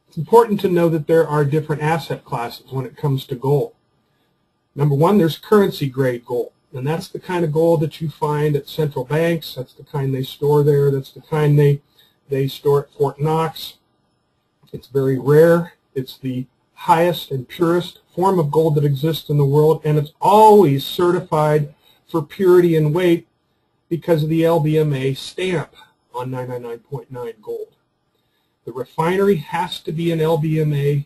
It's important to know that there are different asset classes when it comes to gold. Number one, there's currency grade gold, and that's the kind of gold that you find at central banks. That's the kind they store there. That's the kind they store at Fort Knox. It's very rare. It's the highest and purest form of gold that exists in the world, and it's always certified for purity and weight because of the LBMA stamp on 999.9 gold. The refinery has to be an LBMA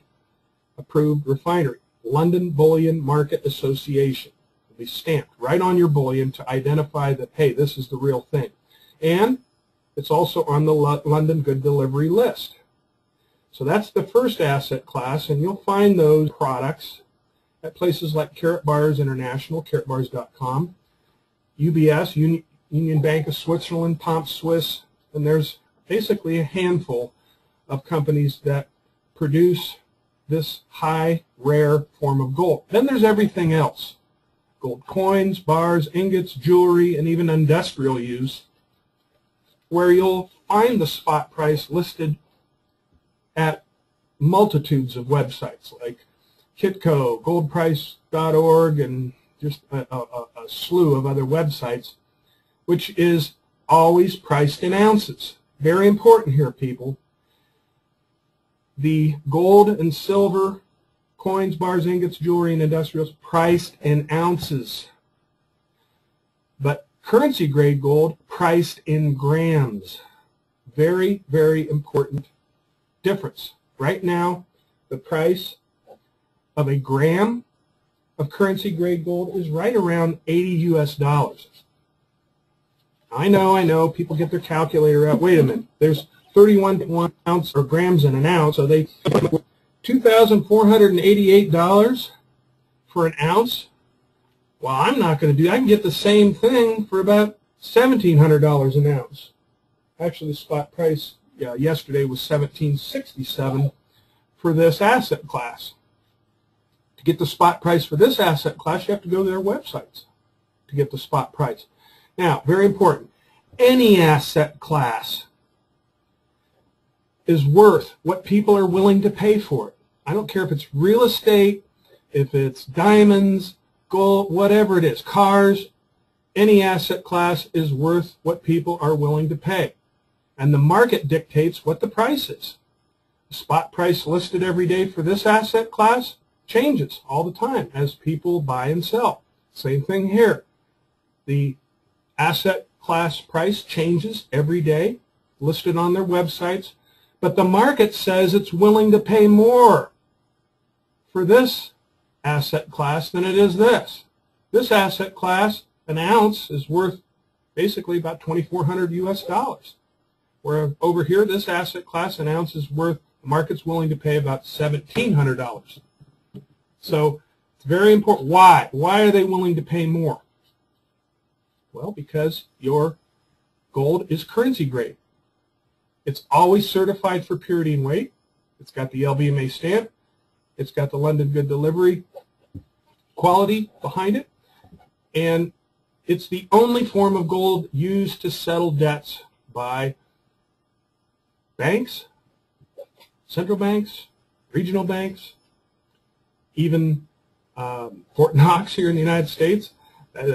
approved refinery. London Bullion Market Association will be stamped right on your bullion to identify that, hey, this is the real thing. And it's also on the London Good Delivery list. So that's the first asset class, and you'll find those products at places like Karatbars International, karatbars.com, UBS, Union Bank of Switzerland, Pomp Swiss, and there's basically a handful of companies that produce this high, rare form of gold. Then there's everything else. Gold coins, bars, ingots, jewelry, and even industrial use, where you'll find the spot price listed at multitudes of websites like Kitco, goldprice.org, and just a slew of other websites, which is always priced in ounces. Very important here, people. The gold and silver coins, bars, ingots, jewelry, and industrials priced in ounces. But currency grade gold priced in grams. Very, very important difference. Right now, the price of a gram of currency grade gold is right around 80 US dollars. I know, people get their calculator out. Wait a minute, there's 31 ounce or grams in an ounce, so they $2,488 for an ounce. Well, I'm not going to do that. I can get the same thing for about $1,700 an ounce. Actually, the spot price yesterday was $1,767 for this asset class. To get the spot price for this asset class, you have to go to their websites to get the spot price. Now, very important, any asset class is worth what people are willing to pay for it. I don't care if it's real estate, if it's diamonds, gold, whatever it is, cars, any asset class is worth what people are willing to pay. And the market dictates what the price is. The spot price listed every day for this asset class changes all the time as people buy and sell. Same thing here. The asset class price changes every day, listed on their websites, but the market says it's willing to pay more for this asset class than it is this. This asset class, an ounce, is worth basically about 2,400 US dollars. Where over here, this asset class, an ounce, is worth, the market's willing to pay about $1,700. So it's very important. Why? Why are they willing to pay more? Well, because your gold is currency grade. It's always certified for purity and weight. It's got the LBMA stamp. It's got the London Good Delivery quality behind it. And it's the only form of gold used to settle debts by banks, central banks, regional banks, even Fort Knox here in the United States.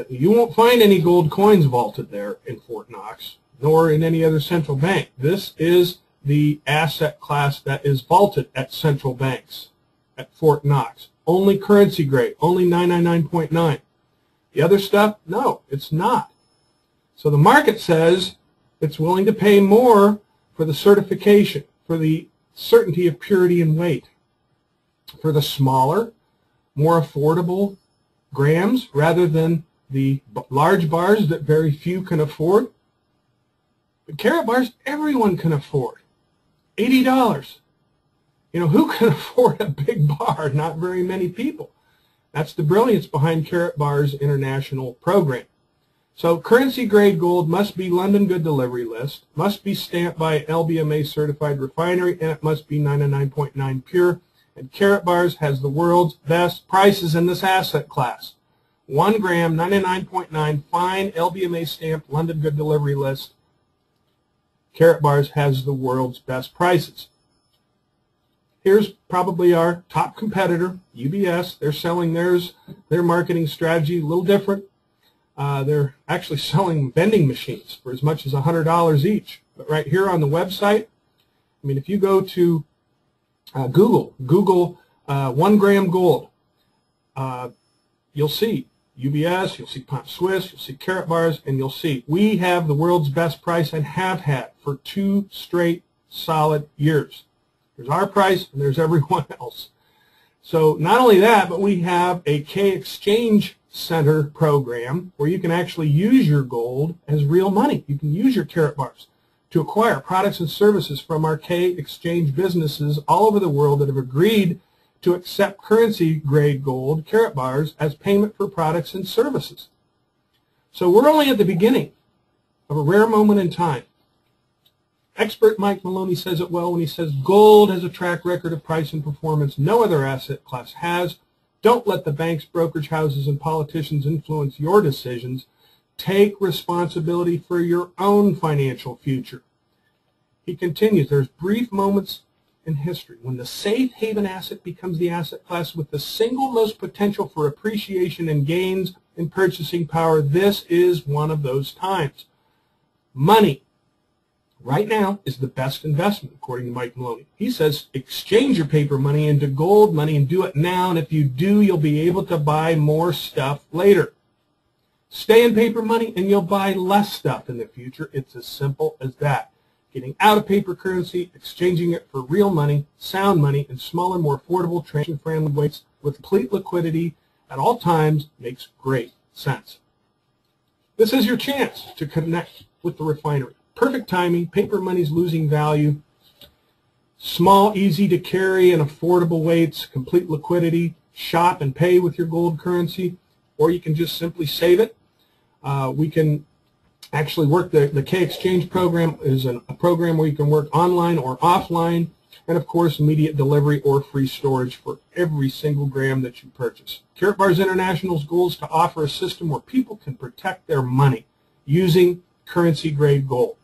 You won't find any gold coins vaulted there in Fort Knox, nor in any other central bank. This is the asset class that is vaulted at central banks at Fort Knox. Only currency grade, only 999.9. The other stuff, no, it's not. So the market says it's willing to pay more for the certification, for the certainty of purity and weight, for the smaller, more affordable grams rather than the large bars that very few can afford. But Karatbars, everyone can afford. $80. You know, who can afford a big bar? Not very many people. That's the brilliance behind Karatbars International program. So currency grade gold must be London Good Delivery list, must be stamped by LBMA certified refinery, and it must be 99.9 pure. And Karatbars has the world's best prices in this asset class. 1 gram, 99.9, fine LBMA stamped London Good Delivery list. Karatbars has the world's best prices. Here's probably our top competitor, UBS. They're selling their marketing strategy a little different. They're actually selling vending machines for as much as $100 each. But right here on the website, I mean, if you go to Google 1 gram gold, you'll see UBS, you'll see Pont Swiss, you'll see Karatbars, and you'll see we have the world's best price and have had for 2 straight solid years. There's our price and there's everyone else. So not only that, but we have a K Exchange Center program where you can actually use your gold as real money. You can use your Karatbars to acquire products and services from our K Exchange businesses all over the world that have agreed to accept currency-grade gold, Karatbars, as payment for products and services. So we're only at the beginning of a rare moment in time. Expert Mike Maloney says it well when he says gold has a track record of price and performance no other asset class has. Don't let the banks, brokerage houses, and politicians influence your decisions. Take responsibility for your own financial future. He continues, there's brief moments in history when the safe haven asset becomes the asset class with the single most potential for appreciation and gains in purchasing power. This is one of those times. Money right now is the best investment, according to Mike Maloney. He says exchange your paper money into gold money and do it now, and if you do, you'll be able to buy more stuff later. Stay in paper money and you'll buy less stuff in the future. It's as simple as that. Getting out of paper currency, exchanging it for real money, sound money, and smaller, more affordable, transaction-friendly ways with complete liquidity at all times makes great sense. This is your chance to connect with the refinery. Perfect timing. Paper money's losing value. Small, easy to carry, and affordable weights, complete liquidity. Shop and pay with your gold currency, or you can just simply save it. We can actually work the K Exchange program is a program where you can work online or offline, and of course immediate delivery or free storage for every single gram that you purchase. Karatbars International's goal is to offer a system where people can protect their money using currency grade gold.